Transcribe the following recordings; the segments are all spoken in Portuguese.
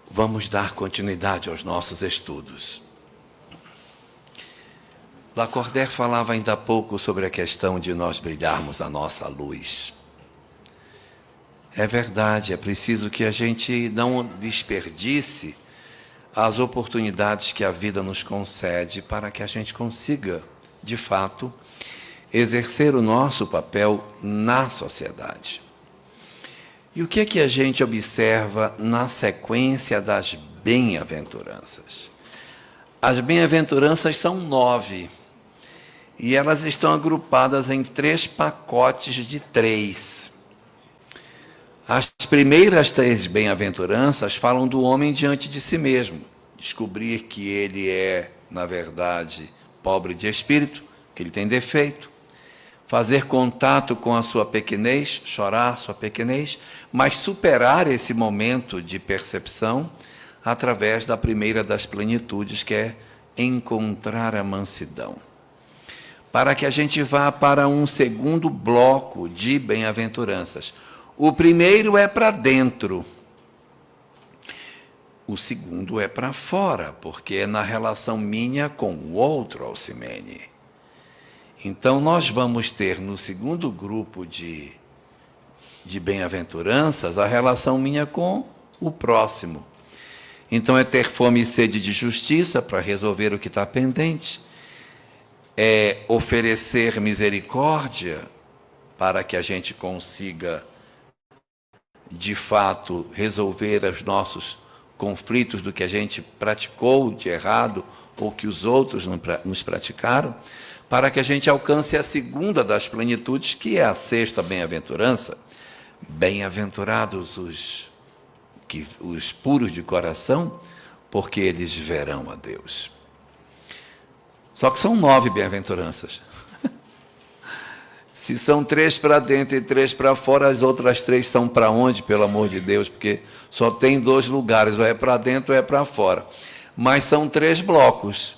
Vamos dar continuidade aos nossos estudos. Lacordaire falava ainda há pouco sobre a questão de nós brilharmos a nossa luz. É verdade, é preciso que a gente não desperdice as oportunidades que a vida nos concede para que a gente consiga, de fato, exercer o nosso papel na sociedade. E o que é que a gente observa na sequência das bem-aventuranças? As bem-aventuranças são 9, e elas estão agrupadas em 3 pacotes de 3. As primeiras 3 bem-aventuranças falam do homem diante de si mesmo, descobrir que ele é, na verdade, pobre de espírito, que ele tem defeito, fazer contato com a sua pequenez, chorar sua pequenez, mas superar esse momento de percepção através da primeira das plenitudes, que é encontrar a mansidão. Para que a gente vá para um segundo bloco de bem-aventuranças. O primeiro é para dentro. O segundo é para fora, porque é na relação minha com o outro, Alcimene. Então, nós vamos ter no segundo grupo de bem-aventuranças a relação minha com o próximo. Então, é ter fome e sede de justiça para resolver o que está pendente. É oferecer misericórdia para que a gente consiga, de fato, resolver os nossos conflitos do que a gente praticou de errado ou que os outros nos praticaram, para que a gente alcance a segunda das plenitudes, que é a 6ª bem-aventurança. Bem-aventurados os puros de coração, porque eles verão a Deus. Só que são 9 bem-aventuranças. Se são 3 para dentro e 3 para fora, as outras 3 são para onde, pelo amor de Deus? Porque só tem 2 lugares, ou é para dentro ou é para fora. Mas são 3 blocos.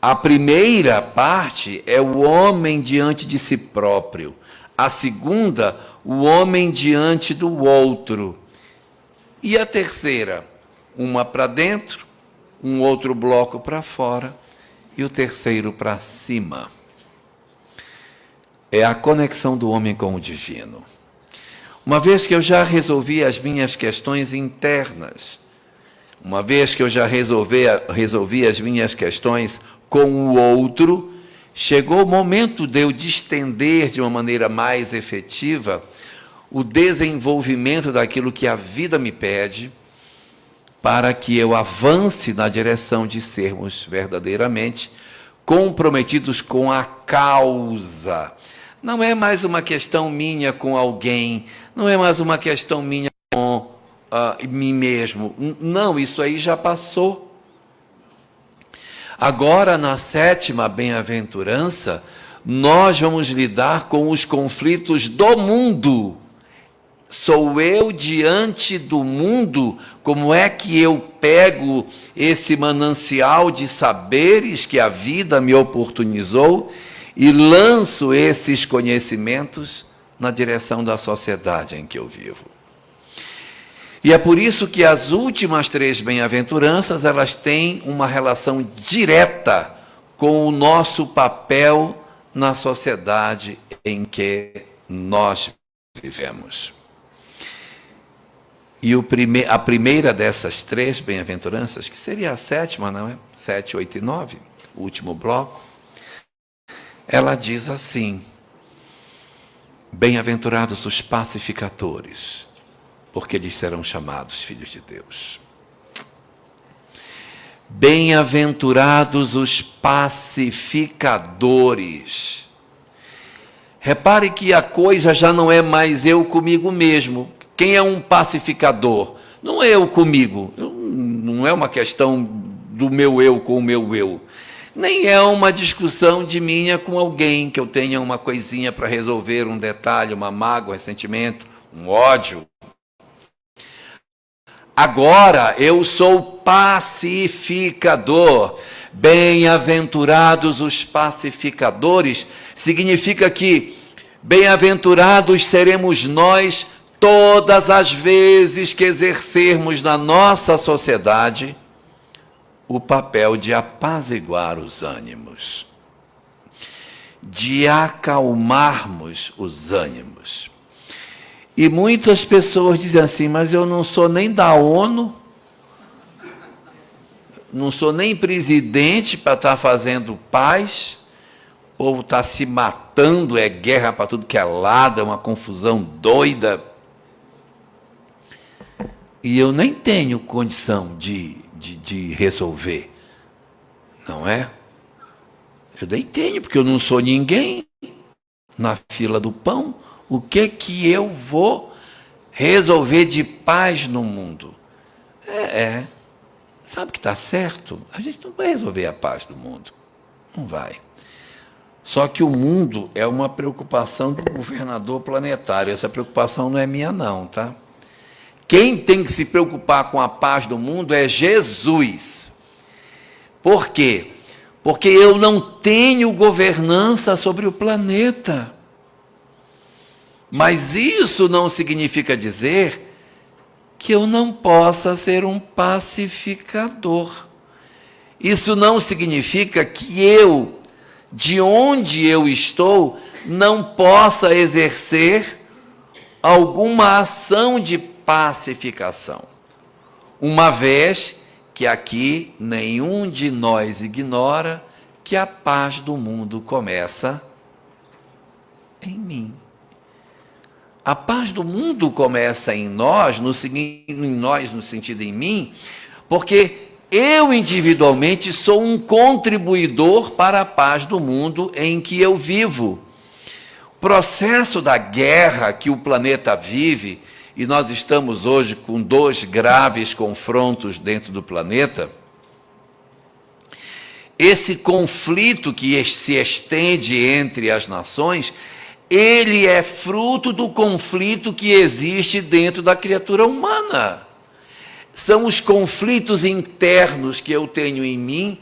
A primeira parte é o homem diante de si próprio. A segunda, o homem diante do outro. E a terceira, uma para dentro, um outro bloco para fora e o terceiro para cima. É a conexão do homem com o divino. Uma vez que eu já resolvi as minhas questões internas, uma vez que eu já resolvi as minhas questões com o outro, chegou o momento de eu distender de uma maneira mais efetiva o desenvolvimento daquilo que a vida me pede, para que eu avance na direção de sermos verdadeiramente comprometidos com a causa. Não é mais uma questão minha com alguém, não é mais uma questão minha com mim mesmo. Não, isso aí já passou. Agora, na 7ª bem-aventurança, nós vamos lidar com os conflitos do mundo. Sou eu diante do mundo? Como é que eu pego esse manancial de saberes que a vida me oportunizou e lanço esses conhecimentos na direção da sociedade em que eu vivo? E é por isso que as últimas 3 bem-aventuranças, elas têm uma relação direta com o nosso papel na sociedade em que nós vivemos. E a primeira dessas 3 bem-aventuranças, que seria a 7ª, não é? 7, 8 e 9, o último bloco, ela diz assim: bem-aventurados os pacificadores, porque eles serão chamados filhos de Deus. Bem-aventurados os pacificadores. Repare que a coisa já não é mais eu comigo mesmo. Quem é um pacificador? Não é eu comigo. Não é uma questão do meu eu com o meu eu. Nem é uma discussão de minha com alguém, que eu tenha uma coisinha para resolver, um detalhe, uma mágoa, um ressentimento, um ódio. Agora eu sou pacificador. Bem-aventurados os pacificadores significa que bem-aventurados seremos nós todas as vezes que exercermos na nossa sociedade o papel de apaziguar os ânimos, de acalmarmos os ânimos. E muitas pessoas dizem assim, mas eu não sou nem da ONU, não sou nem presidente para estar fazendo paz, o povo está se matando, é guerra para tudo que é lado, é uma confusão doida. E eu nem tenho condição de resolver, não é? Eu nem tenho, porque eu não sou ninguém na fila do pão. O que eu vou resolver de paz no mundo? Sabe que está certo? A gente não vai resolver a paz do mundo. Não vai. Só que o mundo é uma preocupação do governador planetário. Essa preocupação não é minha, não, tá? Quem tem que se preocupar com a paz do mundo é Jesus. Por quê? Porque eu não tenho governança sobre o planeta. Mas isso não significa dizer que eu não possa ser um pacificador. Isso não significa que eu, de onde eu estou, não possa exercer alguma ação de pacificação. Uma vez que aqui nenhum de nós ignora que a paz do mundo começa em mim. A paz do mundo começa em nós, no sentido em mim, porque eu individualmente sou um contribuidor para a paz do mundo em que eu vivo. O processo da guerra que o planeta vive, e nós estamos hoje com 2 graves confrontos dentro do planeta, esse conflito que se estende entre as nações, ele é fruto do conflito que existe dentro da criatura humana. São os conflitos internos que eu tenho em mim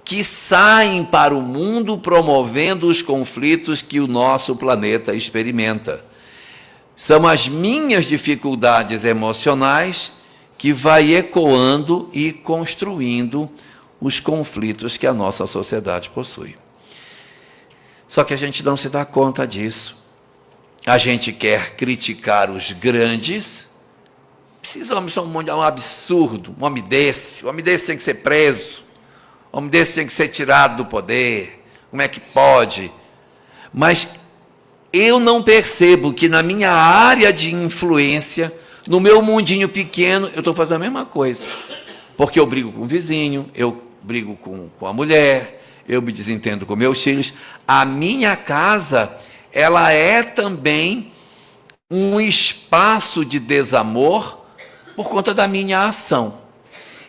que saem para o mundo promovendo os conflitos que o nosso planeta experimenta. São as minhas dificuldades emocionais que vai ecoando e construindo os conflitos que a nossa sociedade possui. Só que a gente não se dá conta disso. A gente quer criticar os grandes. Esses homens são um absurdo. Um homem desse tem que ser preso. Um homem desse tem que ser tirado do poder. Como é que pode? Mas eu não percebo que na minha área de influência, no meu mundinho pequeno, eu estou fazendo a mesma coisa. Porque eu brigo com o vizinho, eu brigo com a mulher, eu me desentendo com meus filhos. A minha casa, ela é também um espaço de desamor por conta da minha ação.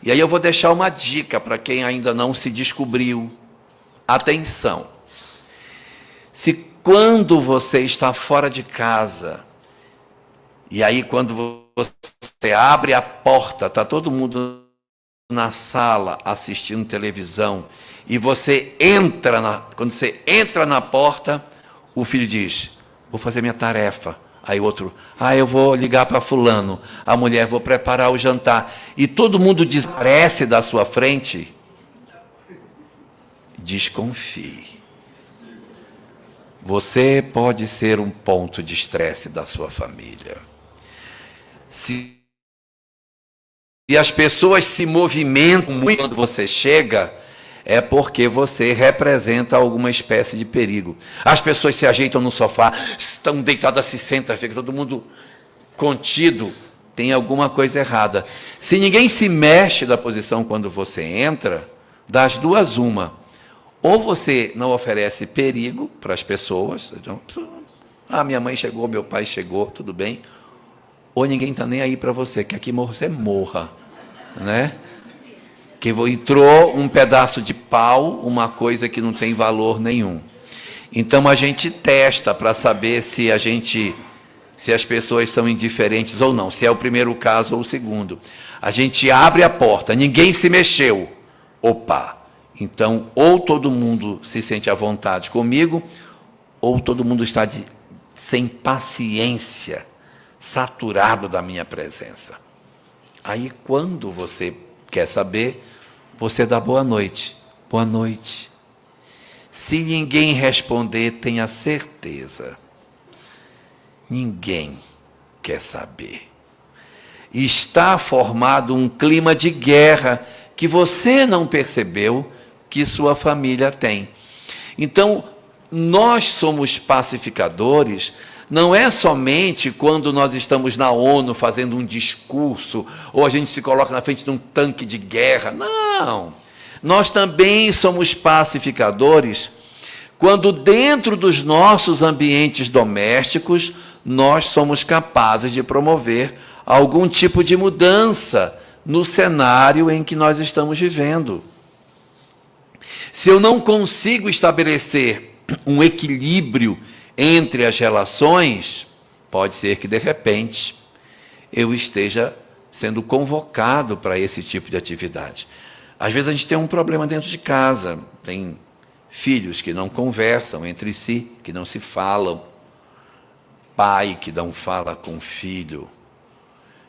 E aí eu vou deixar uma dica para quem ainda não se descobriu. Atenção. Se quando você está fora de casa, e aí quando você abre a porta, está todo mundo na sala assistindo televisão, e você quando você entra na porta, o filho diz, vou fazer minha tarefa. Aí o outro, eu vou ligar para fulano. A mulher, vou preparar o jantar. E todo mundo desaparece da sua frente. Desconfie. Você pode ser um ponto de estresse da sua família. Se as pessoas se movimentam muito quando você chega, é porque você representa alguma espécie de perigo. As pessoas se ajeitam no sofá, estão deitadas, se sentam, fica todo mundo contido. Tem alguma coisa errada. Se ninguém se mexe da posição quando você entra, das duas uma. Ou você não oferece perigo para as pessoas, então, minha mãe chegou, meu pai chegou, tudo bem. Ou ninguém está nem aí para você, que aqui você morra, né? Que entrou um pedaço de pau, uma coisa que não tem valor nenhum. Então a gente testa para saber se as pessoas são indiferentes ou não, se é o primeiro caso ou o segundo. A gente abre a porta, ninguém se mexeu. Opa! Então, ou todo mundo se sente à vontade comigo, ou todo mundo está sem paciência, saturado da minha presença. Aí, quando você quer saber, você dá boa noite. Boa noite. Se ninguém responder, tenha certeza, ninguém quer saber. Está formado um clima de guerra que você não percebeu que sua família tem. Então, nós somos pacificadores, não é somente quando nós estamos na ONU fazendo um discurso, ou a gente se coloca na frente de um tanque de guerra. Não! Nós também somos pacificadores quando dentro dos nossos ambientes domésticos nós somos capazes de promover algum tipo de mudança no cenário em que nós estamos vivendo. Se eu não consigo estabelecer um equilíbrio entre as relações, pode ser que, de repente, eu esteja sendo convocado para esse tipo de atividade. Às vezes a gente tem um problema dentro de casa, tem filhos que não conversam entre si, que não se falam, pai que não fala com filho,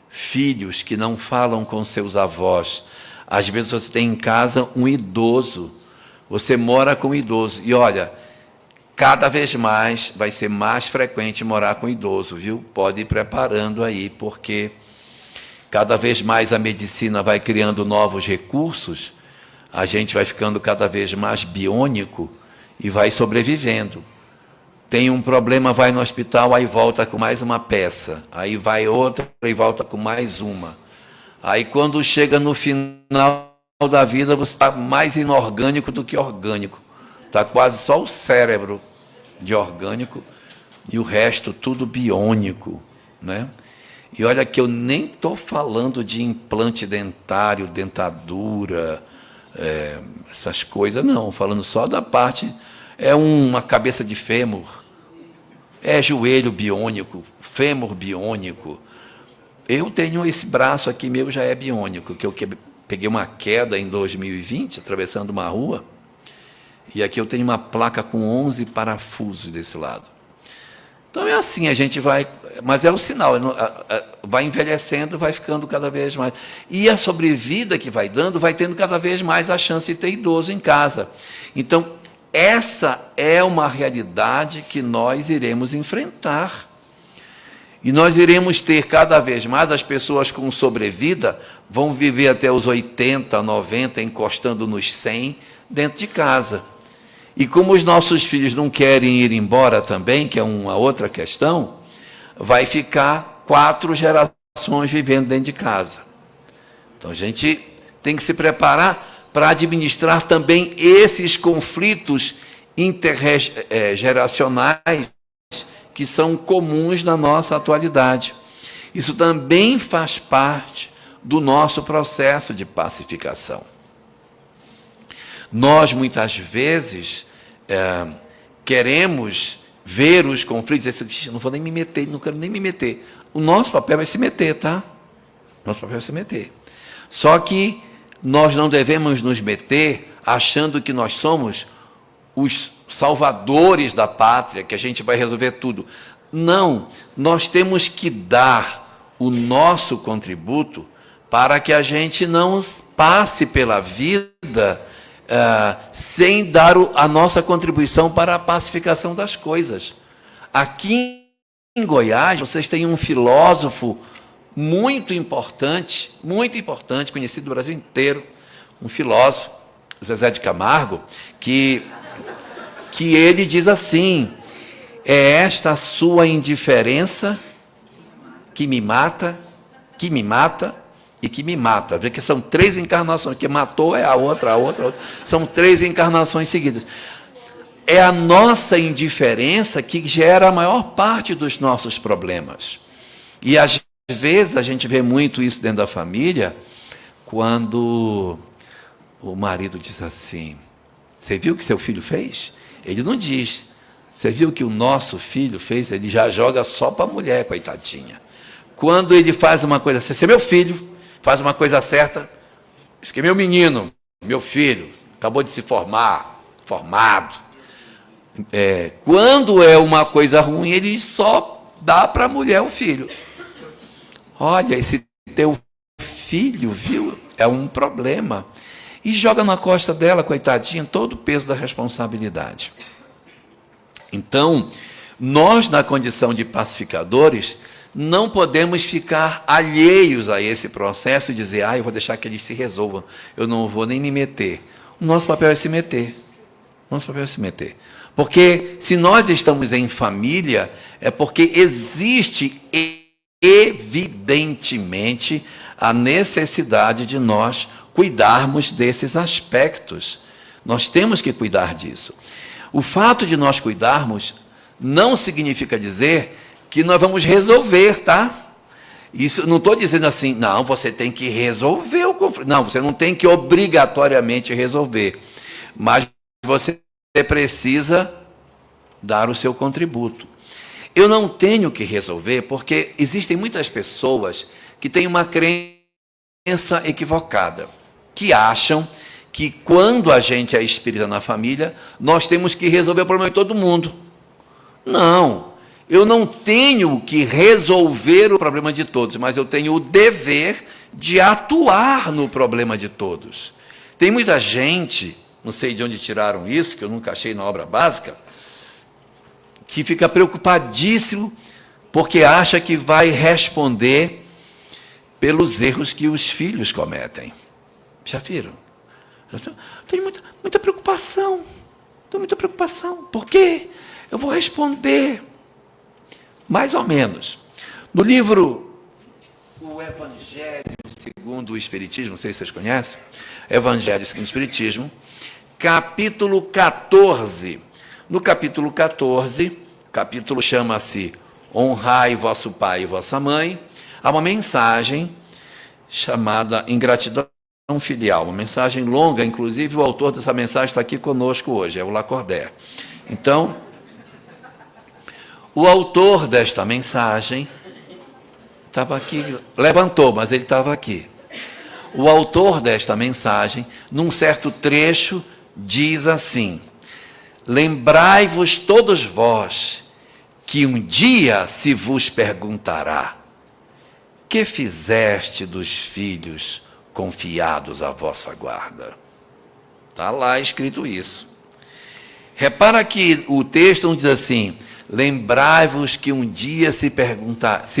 filhos que não falam com seus avós. Às vezes você tem em casa um idoso, você mora com um idoso, e olha, cada vez mais vai ser mais frequente morar com idoso, viu? Pode ir preparando aí, porque cada vez mais a medicina vai criando novos recursos, a gente vai ficando cada vez mais biônico e vai sobrevivendo. Tem um problema, vai no hospital, aí volta com mais uma peça, aí vai outra e volta com mais uma. Aí quando chega no final da vida, você está mais inorgânico do que orgânico. Está quase só o cérebro de orgânico e o resto tudo biônico, né? E olha que eu nem estou falando de implante dentário, dentadura, essas coisas, não. Falando só da parte, uma cabeça de fêmur, joelho biônico, fêmur biônico. Eu tenho esse braço aqui meu, já é biônico, que eu peguei uma queda em 2020, atravessando uma rua, e aqui eu tenho uma placa com 11 parafusos desse lado. Então é assim, a gente vai, mas é o sinal, vai envelhecendo, vai ficando cada vez mais. E a sobrevida que vai dando, vai tendo cada vez mais a chance de ter idoso em casa. Então, essa é uma realidade que nós iremos enfrentar. E nós iremos ter cada vez mais, as pessoas com sobrevida vão viver até os 80, 90, encostando nos 100, dentro de casa. E como os nossos filhos não querem ir embora também, que é uma outra questão, vai ficar 4 gerações vivendo dentro de casa. Então a gente tem que se preparar para administrar também esses conflitos intergeracionais que são comuns na nossa atualidade. Isso também faz parte do nosso processo de pacificação. Nós, muitas vezes, queremos ver os conflitos, não vou nem me meter, não quero nem me meter. O nosso papel é se meter, tá? Nosso papel é se meter. Só que nós não devemos nos meter achando que nós somos os salvadores da pátria, que a gente vai resolver tudo. Não, nós temos que dar o nosso contributo para que a gente não passe pela vida sem dar a nossa contribuição para a pacificação das coisas. Aqui em Goiás, vocês têm um filósofo muito importante, conhecido do Brasil inteiro, um filósofo, Zezé de Camargo, que ele diz assim: é esta sua indiferença que me mata e que me mata. Vê que são 3 encarnações, que matou é a outra. São 3 encarnações seguidas. É a nossa indiferença que gera a maior parte dos nossos problemas. E às vezes a gente vê muito isso dentro da família, quando o marido diz assim: você viu o que seu filho fez? Ele não diz: você viu o que o nosso filho fez? Ele já joga só para a mulher, coitadinha. Quando ele faz uma coisa certa, você é meu filho, faz uma coisa certa, isso que é meu menino, meu filho, acabou de se formado. Quando é uma coisa ruim, ele só dá para a mulher o filho. olha, esse teu filho, viu, é um problema. E joga na costa dela, coitadinha, todo o peso da responsabilidade. Então, nós, na condição de pacificadores, não podemos ficar alheios a esse processo e dizer, eu vou deixar que eles se resolvam, eu não vou nem me meter. O nosso papel é se meter. Nosso papel é se meter. Porque se nós estamos em família, é porque existe evidentemente a necessidade de nós cuidarmos desses aspectos. Nós temos que cuidar disso. O fato de nós cuidarmos não significa dizer que nós vamos resolver, tá? Isso, não estou dizendo assim, não, você tem que resolver o conflito. Não, você não tem que obrigatoriamente resolver. Mas você precisa dar o seu contributo. Eu não tenho que resolver porque existem muitas pessoas que têm uma crença equivocada, que acham que quando a gente é espírita na família, nós temos que resolver o problema de todo mundo. Não, eu não tenho que resolver o problema de todos, mas eu tenho o dever de atuar no problema de todos. Tem muita gente, não sei de onde tiraram isso, que eu nunca achei na obra básica, que fica preocupadíssimo porque acha que vai responder pelos erros que os filhos cometem. Já viram? Tenho muita preocupação. Tenho muita preocupação. Por quê? Eu vou responder. Mais ou menos. No livro O Evangelho segundo o Espiritismo, não sei se vocês conhecem, Evangelho segundo o Espiritismo, capítulo 14. No capítulo 14, o capítulo chama-se Honrai vosso pai e vossa mãe, há uma mensagem chamada Ingratidão Filial, uma mensagem longa, inclusive o autor dessa mensagem está aqui conosco hoje, é o Lacordaire. Então, o autor desta mensagem estava aqui, levantou, mas ele estava aqui. O autor desta mensagem, num certo trecho, diz assim: lembrai-vos todos vós, que um dia se vos perguntará, que fizeste dos filhos confiados à vossa guarda? Está lá escrito isso. Repara que o texto não diz assim, lembrai-vos que um dia se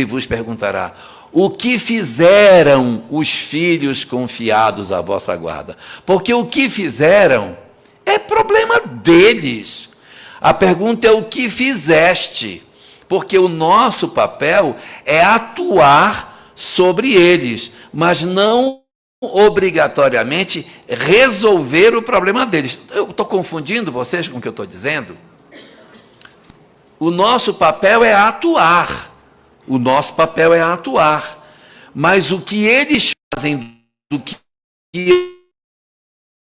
vos perguntará, o que fizeram os filhos confiados à vossa guarda? Porque o que fizeram é problema deles. A pergunta é o que fizeste, porque o nosso papel é atuar sobre eles, mas não obrigatoriamente resolver o problema deles. Eu estou confundindo vocês com o que eu estou dizendo? O nosso papel é atuar. O nosso papel é atuar. Mas o que eles fazem, do que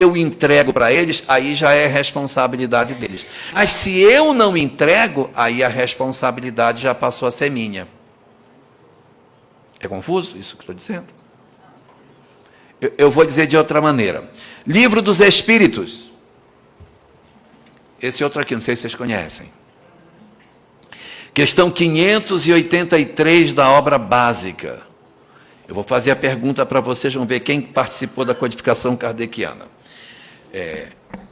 eu entrego para eles, aí já é responsabilidade deles. Mas se eu não entrego, aí a responsabilidade já passou a ser minha. É confuso isso que estou dizendo? Eu vou dizer de outra maneira. Livro dos Espíritos. Esse outro aqui, não sei se vocês conhecem. Questão 583 da obra básica. Eu vou fazer a pergunta para vocês, vamos ver quem participou da codificação kardeciana.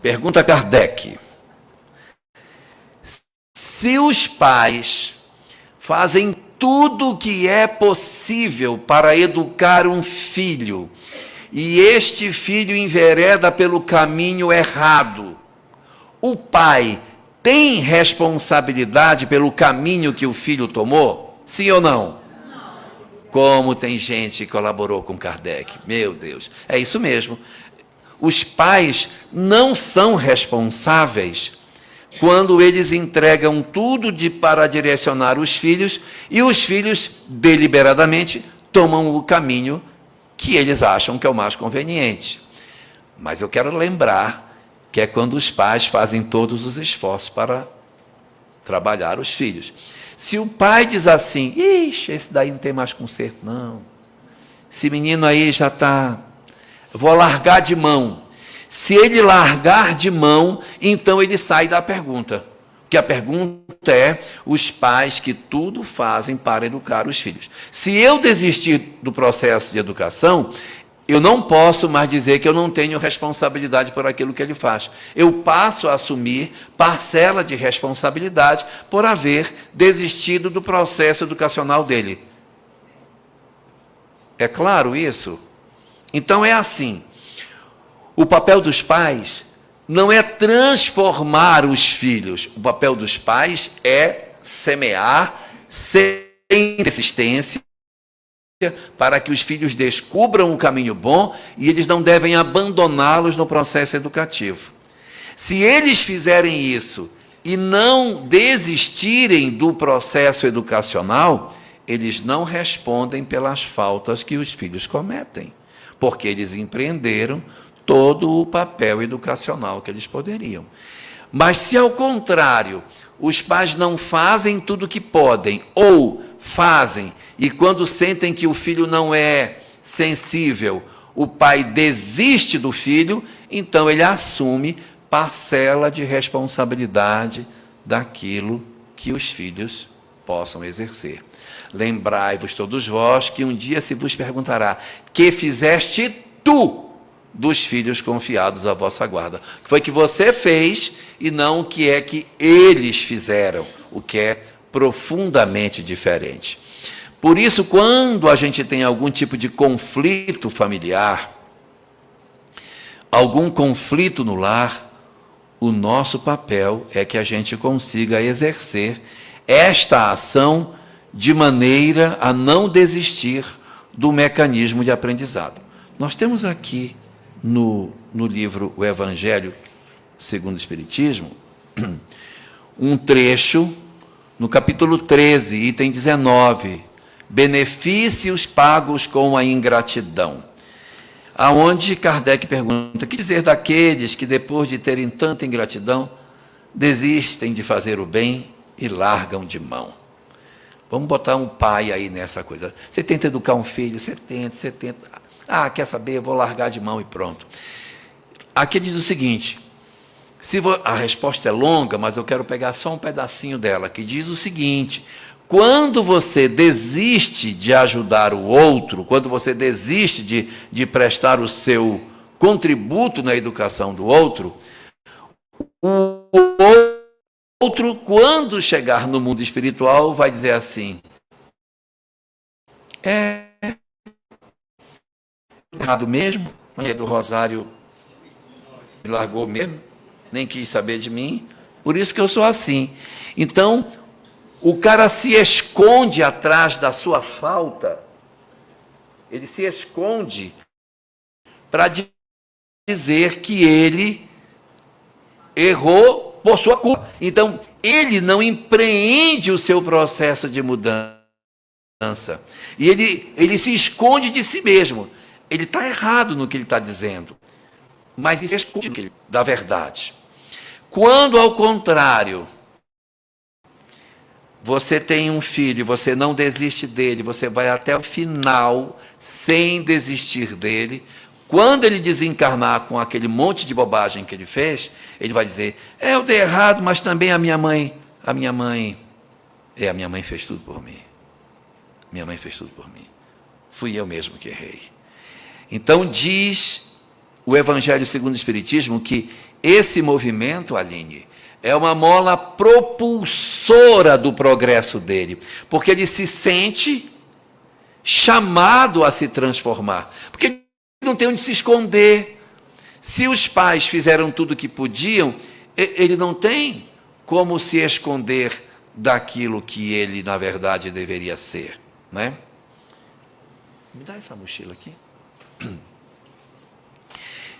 Pergunta a Kardec. Se os pais fazem tudo o que é possível para educar um filho, e este filho envereda pelo caminho errado, o pai tem responsabilidade pelo caminho que o filho tomou? Sim ou não? Não. Como tem gente que colaborou com Kardec. Meu Deus, é isso mesmo. Os pais não são responsáveis quando eles entregam tudo para direcionar os filhos e os filhos deliberadamente tomam o caminho que eles acham que é o mais conveniente. Mas eu quero lembrar que é quando os pais fazem todos os esforços para trabalhar os filhos. Se o pai diz assim, ixi, esse daí não tem mais conserto, não. Esse menino aí já está, vou largar de mão. Se ele largar de mão, então ele sai da pergunta. Porque a pergunta é os pais que tudo fazem para educar os filhos. Se eu desistir do processo de educação, eu não posso mais dizer que eu não tenho responsabilidade por aquilo que ele faz. Eu passo a assumir parcela de responsabilidade por haver desistido do processo educacional dele. É claro isso? Então é assim. O papel dos pais não é transformar os filhos. O papel dos pais é semear sem resistência para que os filhos descubram um caminho bom e eles não devem abandoná-los no processo educativo. Se eles fizerem isso e não desistirem do processo educacional, eles não respondem pelas faltas que os filhos cometem, porque eles empreenderam todo o papel educacional que eles poderiam. Mas se, ao contrário, os pais não fazem tudo o que podem, ou fazem, e quando sentem que o filho não é sensível, o pai desiste do filho, então ele assume parcela de responsabilidade daquilo que os filhos possam exercer. Lembrai-vos todos vós que um dia se vos perguntará: que fizeste tu dos filhos confiados à vossa guarda? O que foi que você fez e não o que é que eles fizeram, o que é profundamente diferente. Por isso, quando a gente tem algum tipo de conflito familiar, algum conflito no lar, o nosso papel é que a gente consiga exercer esta ação de maneira a não desistir do mecanismo de aprendizado. Nós temos aqui no livro O Evangelho segundo o Espiritismo, um trecho no capítulo 13, item 19, benefícios pagos com a ingratidão, aonde Kardec pergunta: que dizer daqueles que, depois de terem tanta ingratidão, desistem de fazer o bem e largam de mão? Vamos botar um pai aí nessa coisa. Você tenta educar um filho, você tenta. Ah, quer saber? Eu vou largar de mão e pronto. Aqui diz o seguinte, a resposta é longa, mas eu quero pegar só um pedacinho dela, que diz o seguinte: quando você desiste de ajudar o outro, quando você desiste de prestar o seu contributo na educação do outro, o outro, quando chegar no mundo espiritual, vai dizer assim: é errado mesmo, a mulher do Rosário me largou mesmo, nem quis saber de mim, por isso que eu sou assim. Então, o cara se esconde atrás da sua falta, ele se esconde para dizer que ele errou por sua culpa. Então, ele não empreende o seu processo de mudança. E ele se esconde de si mesmo. Ele está errado no que ele está dizendo, mas ele se esconde da verdade. Quando, ao contrário, você tem um filho, você não desiste dele, você vai até o final sem desistir dele. Quando ele desencarnar com aquele monte de bobagem que ele fez, ele vai dizer: eu dei errado, mas também a minha mãe fez tudo por mim. Minha mãe fez tudo por mim. Fui eu mesmo que errei. Então diz o Evangelho segundo o Espiritismo que esse movimento, Aline, é uma mola propulsora do progresso dele, porque ele se sente chamado a se transformar, porque ele não tem onde se esconder. Se os pais fizeram tudo o que podiam, ele não tem como se esconder daquilo que ele, na verdade, deveria ser, né? Me dá essa mochila aqui.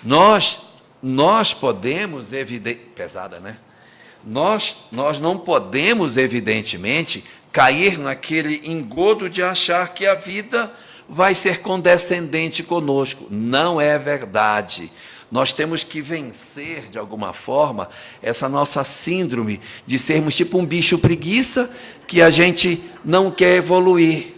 Nós podemos, pesada, né? Nós não podemos, evidentemente, cair naquele engodo de achar que a vida vai ser condescendente conosco. Não é verdade. Nós temos que vencer, de alguma forma, essa nossa síndrome de sermos tipo um bicho preguiça que a gente não quer evoluir.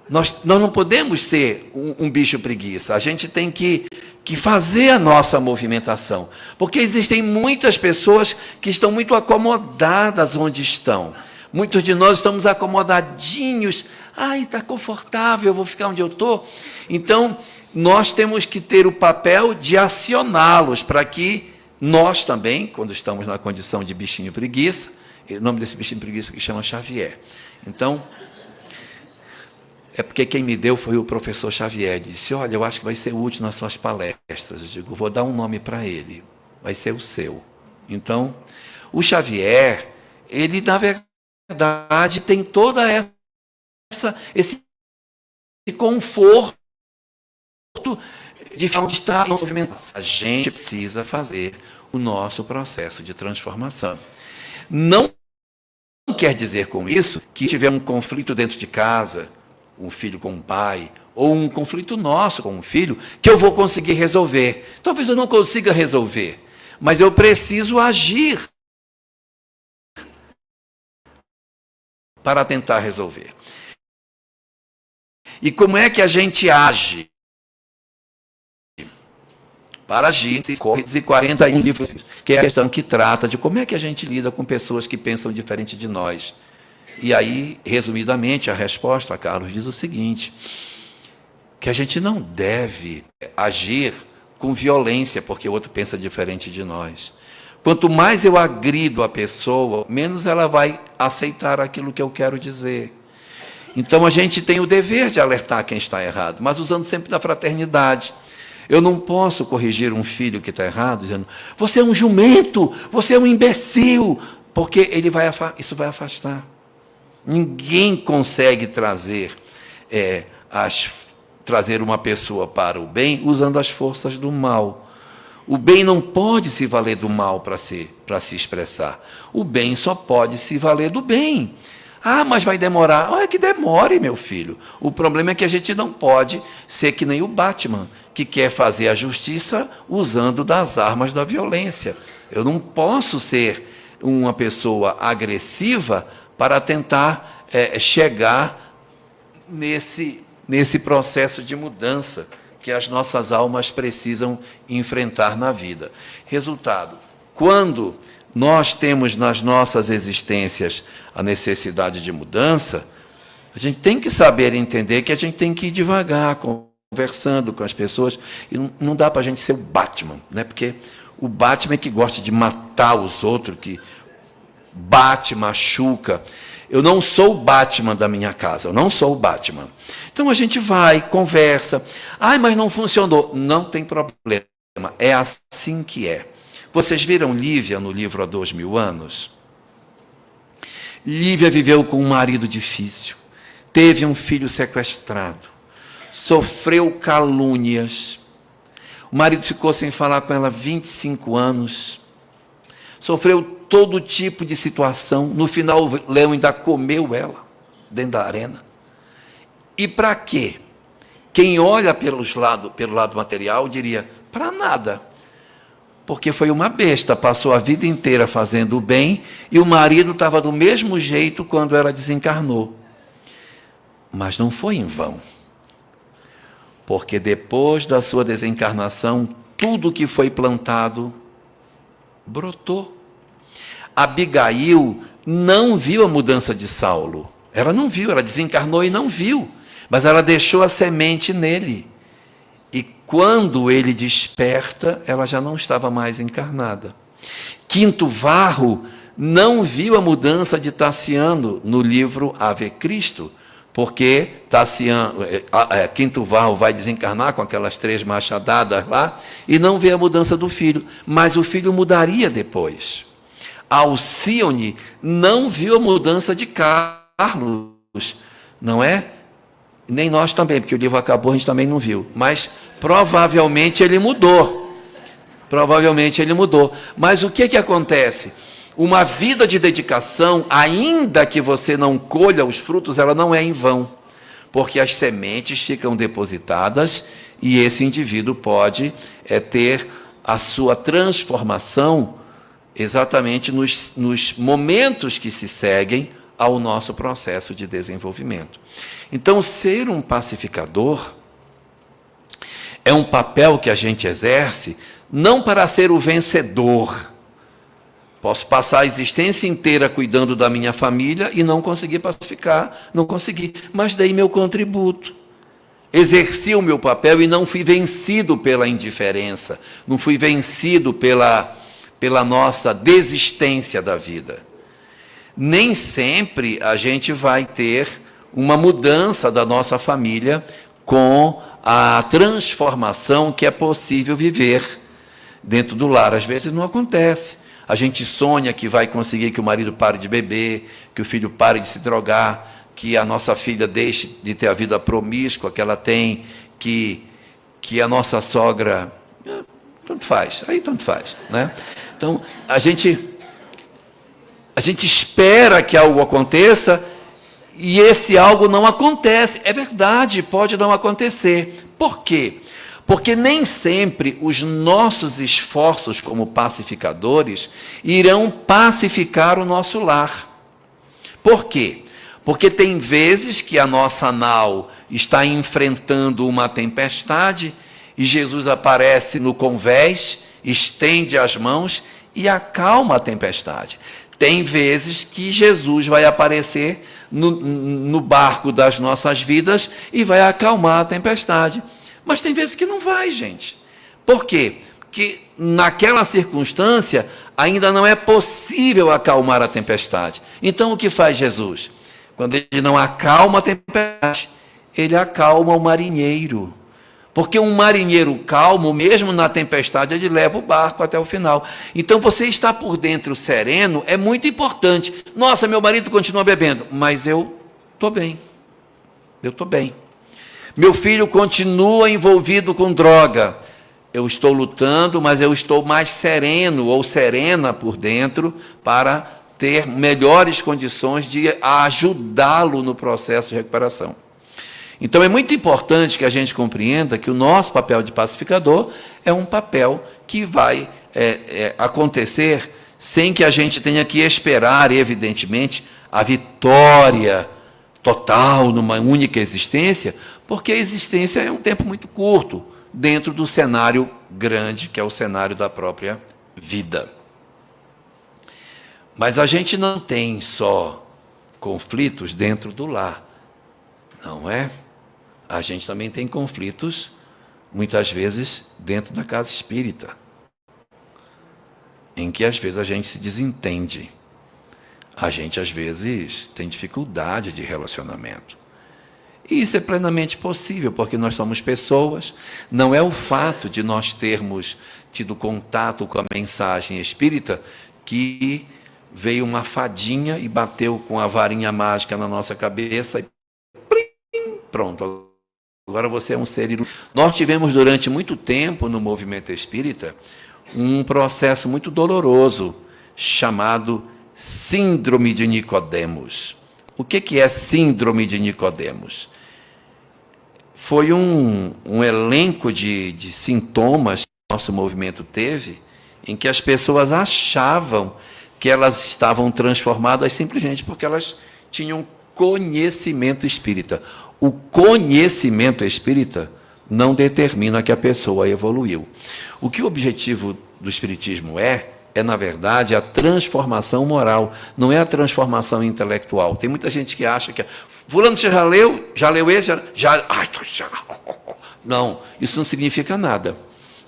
Nós não podemos ser um bicho preguiça. A gente tem que fazer a nossa movimentação. Porque existem muitas pessoas que estão muito acomodadas onde estão. Muitos de nós estamos acomodadinhos. Ai, está confortável, eu vou ficar onde eu estou. Então, nós temos que ter o papel de acioná-los para que nós também, quando estamos na condição de bichinho preguiça, o nome desse bichinho preguiça que chama Xavier. Então, é porque quem me deu foi o professor Xavier. Ele disse, olha, eu acho que vai ser útil nas suas palestras. Eu digo, vou dar um nome para ele. Vai ser o seu. Então, o Xavier, ele, na verdade, tem toda esse conforto de estar movimentado. A gente precisa fazer o nosso processo de transformação. Não quer dizer com isso que tiver um conflito dentro de casa, um filho com um pai, ou um conflito nosso com um filho, que eu vou conseguir resolver. Talvez eu não consiga resolver, mas eu preciso agir para tentar resolver. E como é que a gente age? Para agir, e 41 livros, que é a questão que trata de como é que a gente lida com pessoas que pensam diferente de nós. E aí, resumidamente, a resposta, Carlos, diz o seguinte, que a gente não deve agir com violência, porque o outro pensa diferente de nós. Quanto mais eu agrido a pessoa, menos ela vai aceitar aquilo que eu quero dizer. Então, a gente tem o dever de alertar quem está errado, mas usando sempre da fraternidade. Eu não posso corrigir um filho que está errado, dizendo, você é um jumento, você é um imbecil, porque isso vai afastar. Ninguém consegue trazer uma pessoa para o bem usando as forças do mal. O bem não pode se valer do mal para se expressar. O bem só pode se valer do bem. Ah, mas vai demorar. Ah, que demore, meu filho. O problema é que a gente não pode ser que nem o Batman, que quer fazer a justiça usando das armas da violência. Eu não posso ser uma pessoa agressiva para tentar chegar nesse processo de mudança que as nossas almas precisam enfrentar na vida. Resultado, quando nós temos nas nossas existências a necessidade de mudança, a gente tem que saber entender que a gente tem que ir devagar, conversando com as pessoas, e não dá para a gente ser o Batman, né? Porque o Batman é que gosta de matar os outros, que bate, machuca. Eu não sou o Batman da minha casa, eu não sou o Batman. Então a gente vai, conversa. Ai, mas não funcionou. Não tem problema, é assim que é. Vocês viram Lívia no livro Há 2000 anos? Lívia viveu com um marido difícil, teve um filho sequestrado, sofreu calúnias, o marido ficou sem falar com ela 25 anos, sofreu todo tipo de situação, no final o leão ainda comeu ela, dentro da arena. E para quê? Quem olha pelo lado material diria, para nada. Porque foi uma besta, passou a vida inteira fazendo o bem, e o marido estava do mesmo jeito quando ela desencarnou. Mas não foi em vão. Porque depois da sua desencarnação, tudo que foi plantado brotou. Abigail não viu a mudança de Saulo. Ela não viu, ela desencarnou e não viu. Mas ela deixou a semente nele. E quando ele desperta, ela já não estava mais encarnada. Quinto Varro não viu a mudança de Tassiano no livro Ave Cristo, porque Quinto Varro vai desencarnar com aquelas 3 machadadas lá, e não vê a mudança do filho, mas o filho mudaria depois. Alcione não viu a mudança de Carlos, não é? Nem nós também, porque o livro acabou, a gente também não viu. Mas provavelmente ele mudou. Provavelmente ele mudou. Mas o que acontece? Uma vida de dedicação, ainda que você não colha os frutos, ela não é em vão. Porque as sementes ficam depositadas e esse indivíduo pode ter a sua transformação exatamente nos momentos que se seguem ao nosso processo de desenvolvimento. Então, ser um pacificador é um papel que a gente exerce não para ser o vencedor. Posso passar a existência inteira cuidando da minha família e não conseguir pacificar, não consegui, mas dei meu contributo. Exerci o meu papel e não fui vencido pela indiferença, não fui vencido pela nossa desistência da vida. Nem sempre a gente vai ter uma mudança da nossa família com a transformação que é possível viver dentro do lar. Às vezes não acontece. A gente sonha que vai conseguir que o marido pare de beber, que o filho pare de se drogar, que a nossa filha deixe de ter a vida promíscua que ela tem, que a nossa sogra... Tanto faz, aí tanto faz, né? Então, a gente espera que algo aconteça e esse algo não acontece. É verdade, pode não acontecer. Por quê? Porque nem sempre os nossos esforços como pacificadores irão pacificar o nosso lar. Por quê? Porque tem vezes que a nossa nau está enfrentando uma tempestade e Jesus aparece no convés, estende as mãos e acalma a tempestade. Tem vezes que Jesus vai aparecer no barco das nossas vidas e vai acalmar a tempestade. Mas tem vezes que não vai, gente. Por quê? Porque naquela circunstância ainda não é possível acalmar a tempestade. Então o que faz Jesus? Quando ele não acalma a tempestade, ele acalma o marinheiro. Porque um marinheiro calmo, mesmo na tempestade, ele leva o barco até o final. Então, você estar por dentro sereno é muito importante. Nossa, meu marido continua bebendo, mas eu estou bem. Eu estou bem. Meu filho continua envolvido com droga. Eu estou lutando, mas eu estou mais sereno ou serena por dentro para ter melhores condições de ajudá-lo no processo de recuperação. Então, é muito importante que a gente compreenda que o nosso papel de pacificador é um papel que vai acontecer sem que a gente tenha que esperar, evidentemente, a vitória total numa única existência, porque a existência é um tempo muito curto dentro do cenário grande, que é o cenário da própria vida. Mas a gente não tem só conflitos dentro do lar, não é? A gente também tem conflitos, muitas vezes, dentro da casa espírita, em que, às vezes, a gente se desentende. A gente, às vezes, tem dificuldade de relacionamento. E isso é plenamente possível, porque nós somos pessoas. Não é o fato de nós termos tido contato com a mensagem espírita que veio uma fadinha e bateu com a varinha mágica na nossa cabeça e plim, pronto. Agora você é um ser iluminado. Nós tivemos durante muito tempo no movimento espírita um processo muito doloroso chamado Síndrome de Nicodemos. O que é Síndrome de Nicodemos? Foi um elenco de sintomas que o nosso movimento teve, em que as pessoas achavam que elas estavam transformadas simplesmente porque elas tinham conhecimento espírita. O conhecimento espírita não determina que a pessoa evoluiu. O que o objetivo do espiritismo na verdade, a transformação moral, não é a transformação intelectual. Tem muita gente que acha que fulano você já leu esse, Não, isso não significa nada.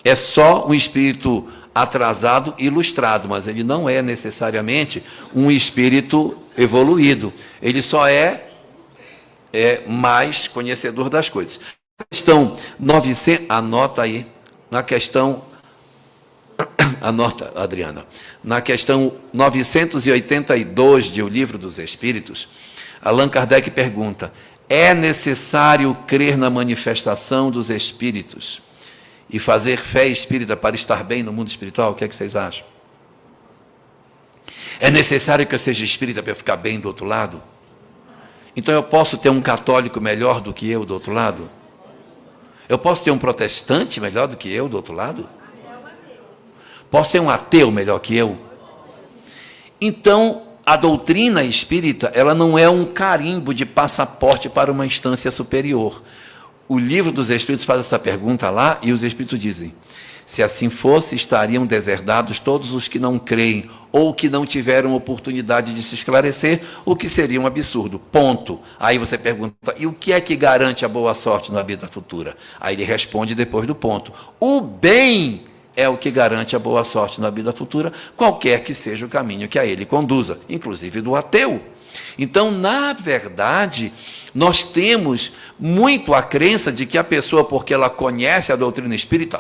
É só um espírito atrasado, ilustrado, mas ele não é necessariamente um espírito evoluído. Ele só é mais conhecedor das coisas. Questão 900, anota aí, na questão, anota, Adriana, na questão 982 de O Livro dos Espíritos, Allan Kardec pergunta: é necessário crer na manifestação dos espíritos e fazer fé espírita para estar bem no mundo espiritual? O que é que vocês acham? É necessário que eu seja espírita para ficar bem do outro lado? Então eu posso ter um católico melhor do que eu do outro lado? Eu posso ter um protestante melhor do que eu do outro lado? Posso ter um ateu melhor que eu? Então, a doutrina espírita, ela não é um carimbo de passaporte para uma instância superior. O Livro dos Espíritos faz essa pergunta lá e os Espíritos dizem: se assim fosse, estariam deserdados todos os que não creem ou que não tiveram oportunidade de se esclarecer, o que seria um absurdo. Ponto. Aí você pergunta: e o que é que garante a boa sorte na vida futura? Aí ele responde depois do ponto: o bem é o que garante a boa sorte na vida futura, qualquer que seja o caminho que a ele conduza, inclusive do ateu. Então, na verdade, nós temos muito a crença de que a pessoa, porque ela conhece a doutrina espírita,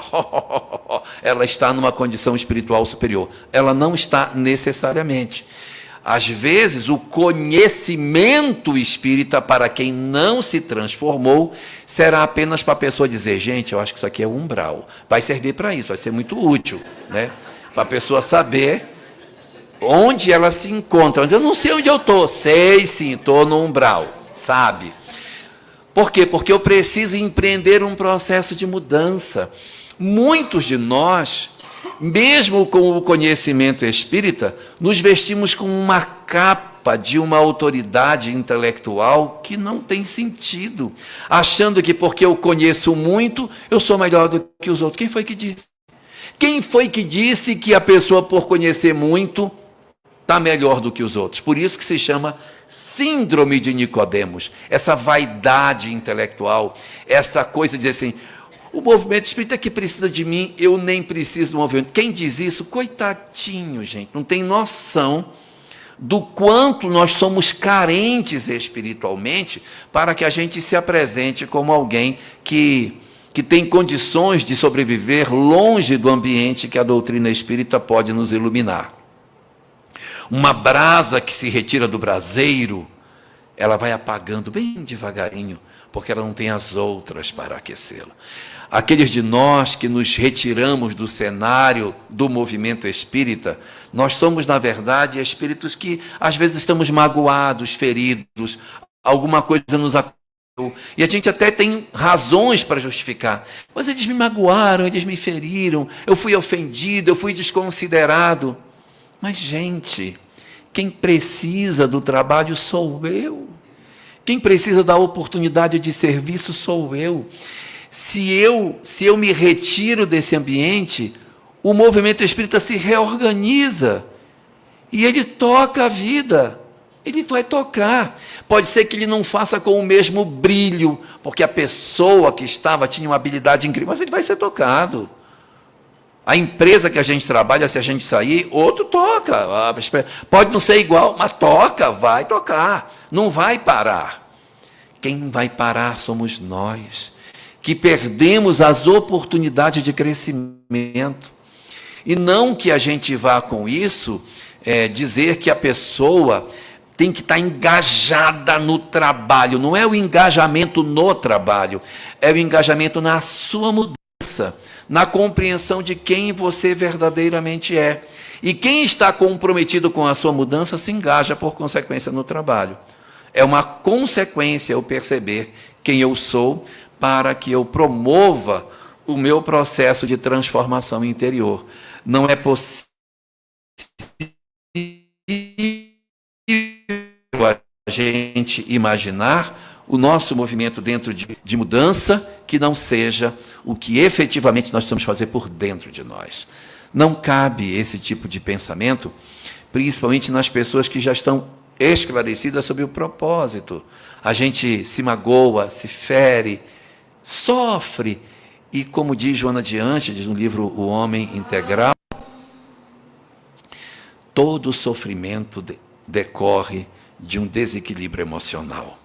ela está numa condição espiritual superior. Ela não está necessariamente. Às vezes, o conhecimento espírita, para quem não se transformou, será apenas para a pessoa dizer: gente, eu acho que isso aqui é umbral. Vai servir para isso, vai ser muito útil, né? Para a pessoa saber onde ela se encontra. Eu não sei onde eu estou. Sei sim, estou no umbral, sabe? Por quê? Porque eu preciso empreender um processo de mudança. Muitos de nós, mesmo com o conhecimento espírita, nos vestimos com uma capa de uma autoridade intelectual que não tem sentido, achando que porque eu conheço muito, eu sou melhor do que os outros. Quem foi que disse? Quem foi que disse que a pessoa, por conhecer muito, está melhor do que os outros? Por isso que se chama síndrome de Nicodemos, essa vaidade intelectual, essa coisa de dizer assim: o movimento espírita que precisa de mim, eu nem preciso do movimento. Quem diz isso, coitadinho, gente, não tem noção do quanto nós somos carentes espiritualmente para que a gente se apresente como alguém que tem condições de sobreviver longe do ambiente que a doutrina espírita pode nos iluminar. Uma brasa que se retira do braseiro, ela vai apagando bem devagarinho, porque ela não tem as outras para aquecê-la. Aqueles de nós que nos retiramos do cenário do movimento espírita, nós somos, na verdade, espíritos que às vezes estamos magoados, feridos, alguma coisa nos aconteceu, e a gente até tem razões para justificar. Mas eles me magoaram, eles me feriram, eu fui ofendido, eu fui desconsiderado. Mas, gente, quem precisa do trabalho sou eu. Quem precisa da oportunidade de serviço sou eu. Se eu me retiro desse ambiente, o movimento espírita se reorganiza e ele toca a vida. Ele vai tocar. Pode ser que ele não faça com o mesmo brilho, porque a pessoa que estava tinha uma habilidade incrível, mas ele vai ser tocado. A empresa que a gente trabalha, se a gente sair, outro toca. Pode não ser igual, mas toca, vai tocar. Não vai parar. Quem vai parar somos nós, que perdemos as oportunidades de crescimento. E não que a gente vá com isso dizer que a pessoa tem que estar engajada no trabalho. Não é o engajamento no trabalho, é o engajamento na sua mudança, na compreensão de quem você verdadeiramente é. E quem está comprometido com a sua mudança se engaja, por consequência, no trabalho. É uma consequência eu perceber quem eu sou para que eu promova o meu processo de transformação interior. Não é possível a gente imaginar o nosso movimento dentro de mudança que não seja o que efetivamente nós precisamos fazer por dentro de nós. Não cabe esse tipo de pensamento, principalmente nas pessoas que já estão esclarecidas sobre o propósito. A gente se magoa, se fere, sofre, e como diz Joana de Ângeles no livro O Homem Integral, todo sofrimento decorre de um desequilíbrio emocional.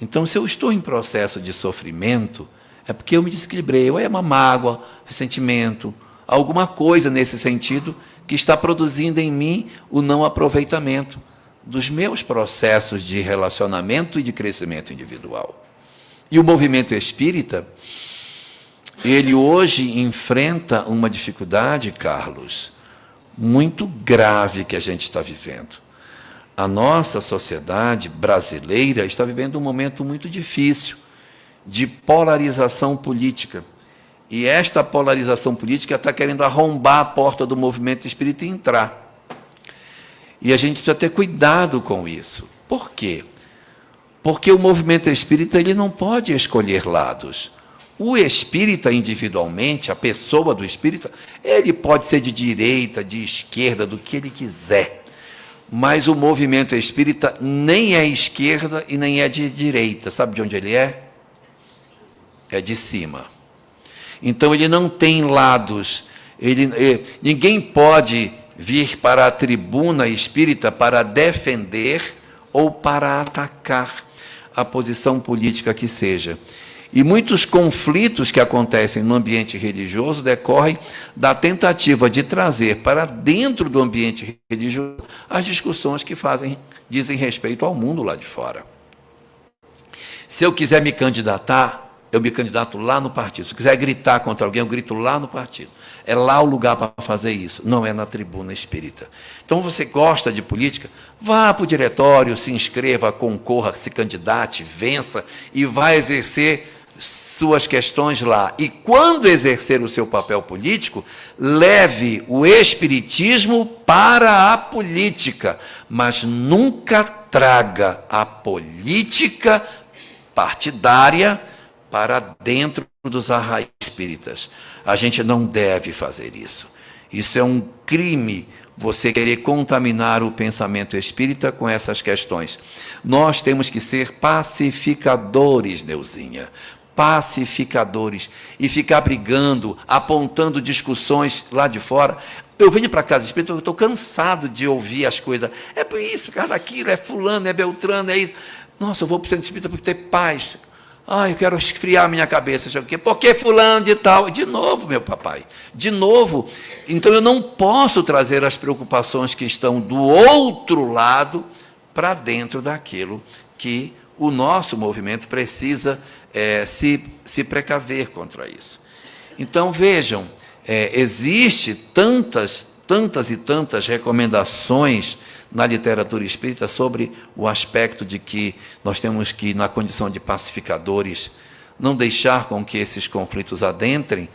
Então, se eu estou em processo de sofrimento, é porque eu me desequilibrei, ou é uma mágoa, ressentimento, alguma coisa nesse sentido que está produzindo em mim o não aproveitamento dos meus processos de relacionamento e de crescimento individual. E o movimento espírita, ele hoje enfrenta uma dificuldade, Carlos, muito grave que a gente está vivendo. A nossa sociedade brasileira está vivendo um momento muito difícil de polarização política. E esta polarização política está querendo arrombar a porta do movimento espírita e entrar. E a gente precisa ter cuidado com isso. Por quê? Porque o movimento espírita ele não pode escolher lados. O espírita individualmente, a pessoa do espírita, ele pode ser de direita, de esquerda, do que ele quiser. Mas o movimento espírita nem é esquerda e nem é de direita. Sabe de onde ele é? É de cima. Então ele não tem lados. Ninguém pode vir para a tribuna espírita para defender ou para atacar a posição política que seja. E muitos conflitos que acontecem no ambiente religioso decorrem da tentativa de trazer para dentro do ambiente religioso as discussões que dizem respeito ao mundo lá de fora. Se eu quiser me candidatar, eu me candidato lá no partido. Se eu quiser gritar contra alguém, eu grito lá no partido. É lá o lugar para fazer isso, não é na tribuna espírita. Então, você gosta de política? Vá para o diretório, se inscreva, concorra, se candidate, vença e vá exercer suas questões lá. E quando exercer o seu papel político, leve o espiritismo para a política, mas nunca traga a política partidária para dentro dos arraiais espíritas. A gente não deve fazer isso. Isso é um crime, você querer contaminar o pensamento espírita com essas questões. Nós temos que ser pacificadores, Neuzinha. Pacificadores. E ficar brigando, apontando discussões lá de fora. Eu venho para a casa espírita, eu estou cansado de ouvir as coisas. É por isso, cara, aquilo, é fulano, é beltrano, é isso. Nossa, eu vou para o centro espírita porque ter paz. Eu quero esfriar a minha cabeça. Por que fulano de tal? De novo, meu papai. De novo. Então, eu não posso trazer as preocupações que estão do outro lado para dentro daquilo que o nosso movimento precisa se precaver contra isso. Então, vejam, existe tantas e tantas recomendações na literatura espírita sobre o aspecto de que nós temos que, na condição de pacificadores, não deixar com que esses conflitos adentrem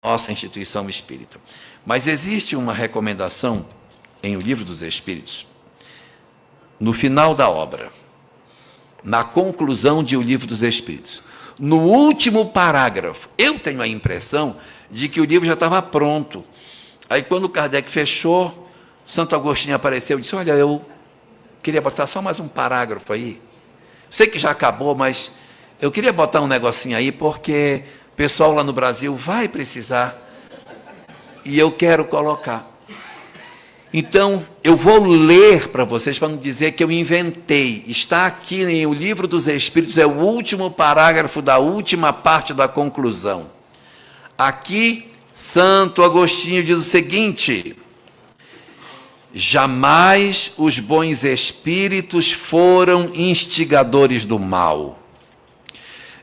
nossa instituição espírita. Mas existe uma recomendação em O Livro dos Espíritos, no final da obra, na conclusão de O Livro dos Espíritos, no último parágrafo. Eu tenho a impressão de que o livro já estava pronto. Aí, quando Kardec fechou, Santo Agostinho apareceu e disse, olha, eu queria botar só mais um parágrafo aí. Sei que já acabou, mas eu queria botar um negocinho aí, porque o pessoal lá no Brasil vai precisar, e eu quero colocar. Então, eu vou ler para vocês, para não dizer que eu inventei. Está aqui em O Livro dos Espíritos, é o último parágrafo da última parte da conclusão. Aqui, Santo Agostinho diz o seguinte: jamais os bons espíritos foram instigadores do mal.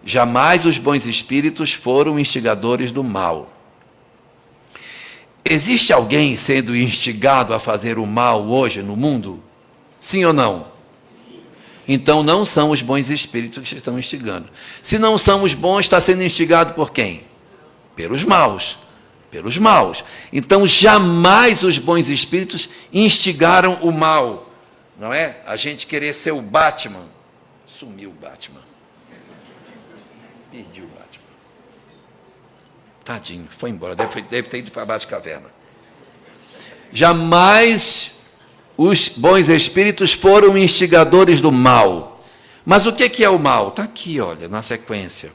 Jamais os bons espíritos foram instigadores do mal. Existe alguém sendo instigado a fazer o mal hoje no mundo? Sim ou não? Então não são os bons espíritos que estão instigando. Se não são os bons, está sendo instigado por quem? Pelos maus. Pelos maus. Então jamais os bons espíritos instigaram o mal. Não é? A gente querer ser o Batman. Sumiu o Batman. Perdi o Batman. Tadinho, foi embora, deve ter ido para a Batcaverna. Jamais os bons espíritos foram instigadores do mal. Mas o que é o mal? Está aqui, olha, na sequência.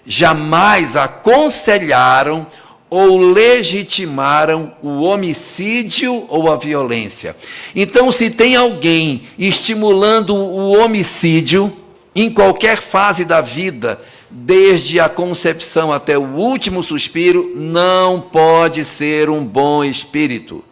Jamais aconselharam ou legitimaram o homicídio ou a violência. Então, se tem alguém estimulando o homicídio em qualquer fase da vida, desde a concepção até o último suspiro, não pode ser um bom espírito.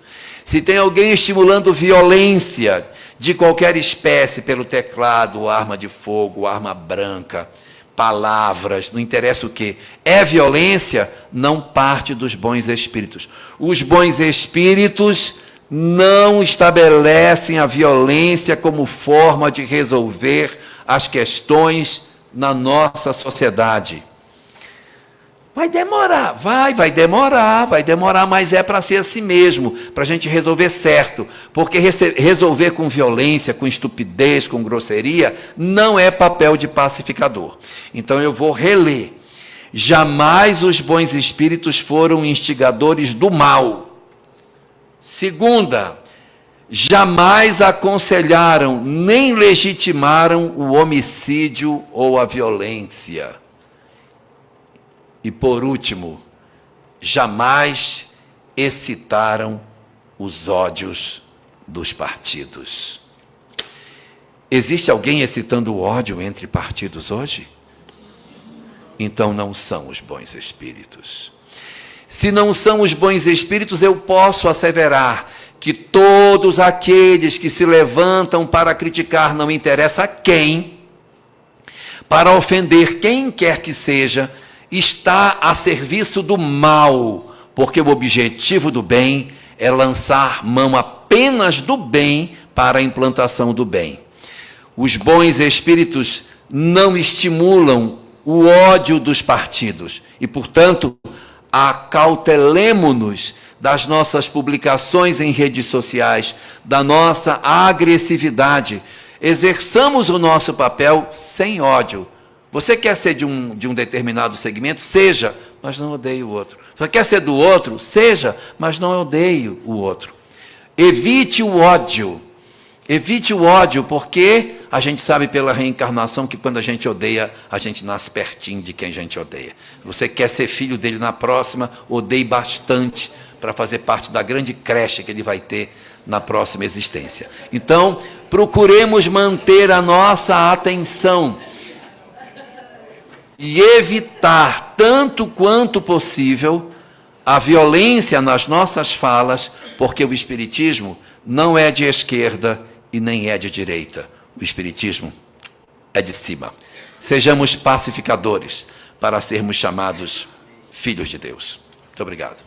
Se tem alguém estimulando violência de qualquer espécie, pelo teclado, arma de fogo, arma branca, palavras, não interessa o que, é violência, não parte dos bons espíritos. Os bons espíritos não estabelecem a violência como forma de resolver as questões na nossa sociedade. Vai demorar, vai demorar, mas é para ser assim mesmo, para a gente resolver certo. Porque resolver com violência, com estupidez, com grosseria, não é papel de pacificador. Então eu vou reler. Jamais os bons espíritos foram instigadores do mal. Segunda, jamais aconselharam nem legitimaram o homicídio ou a violência. E por último, jamais excitaram os ódios dos partidos. Existe alguém excitando o ódio entre partidos hoje? Então não são os bons espíritos. Se não são os bons espíritos, eu posso asseverar que todos aqueles que se levantam para criticar, não interessa quem, para ofender quem quer que seja, está a serviço do mal, porque o objetivo do bem é lançar mão apenas do bem para a implantação do bem. Os bons espíritos não estimulam o ódio dos partidos e, portanto, acautelemo-nos das nossas publicações em redes sociais, da nossa agressividade. Exerçamos o nosso papel sem ódio. Você quer ser de um determinado segmento? Seja, mas não odeie o outro. Você quer ser do outro? Seja, mas não odeie o outro. Evite o ódio. Evite o ódio, porque a gente sabe pela reencarnação que quando a gente odeia, a gente nasce pertinho de quem a gente odeia. Você quer ser filho dele na próxima, odeie bastante para fazer parte da grande creche que ele vai ter na próxima existência. Então, procuremos manter a nossa atenção e evitar, tanto quanto possível, a violência nas nossas falas, porque o Espiritismo não é de esquerda e nem é de direita. O Espiritismo é de cima. Sejamos pacificadores para sermos chamados filhos de Deus. Muito obrigado.